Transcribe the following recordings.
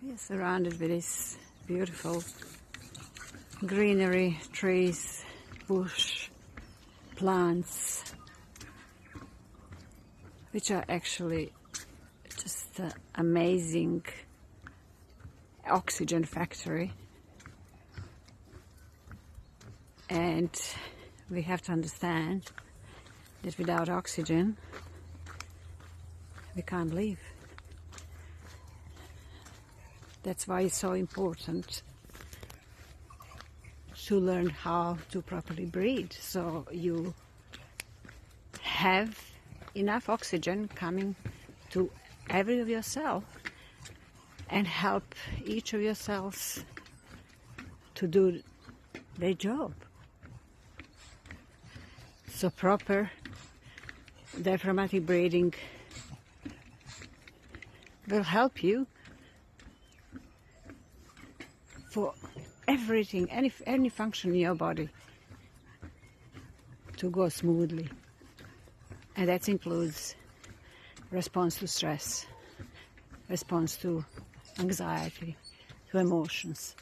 We are surrounded with this beautiful greenery, trees, bush, plants, which are actually just an amazing oxygen factory. And we have to understand that without oxygen we can't live. That's why it's so important to learn how to properly breathe, so you have enough oxygen coming to every of your cells and help each of your cells to do their job. So proper diaphragmatic breathing will help you for everything, any function in your body to go smoothly. And that includes response to stress, response to anxiety, to emotions.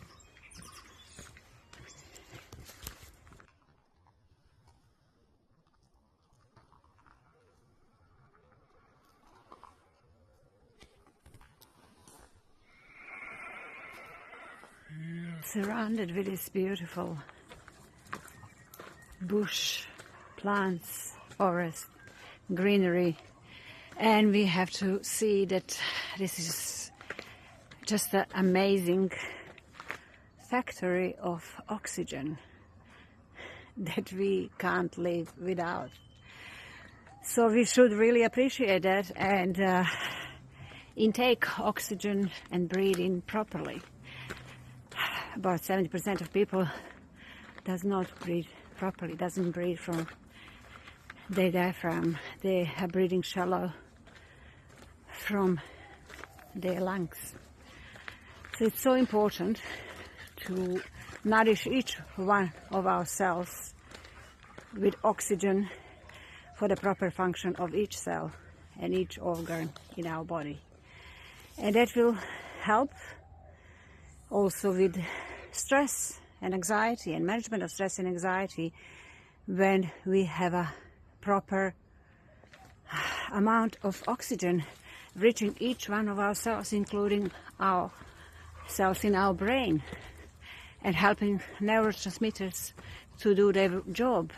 Surrounded with this beautiful bush, plants, forest, greenery, and we have to see that this is just an amazing factory of oxygen that we can't live without. So we should really appreciate that and intake oxygen and breathe in properly. About 70% of people does not breathe properly, doesn't breathe from their diaphragm. They are breathing shallow from their lungs. So it's so important to nourish each one of our cells with oxygen for the proper function of each cell and each organ in our body. And that will help also with stress and anxiety and management of stress and anxiety when we have a proper amount of oxygen reaching each one of our cells, including our cells in our brain, and helping neurotransmitters to do their job.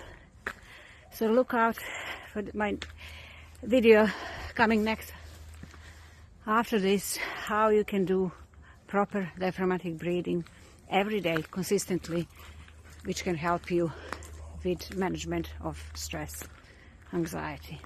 So look out for my video coming next after this, how you can do proper diaphragmatic breathing every day consistently, which can help you with management of stress, anxiety.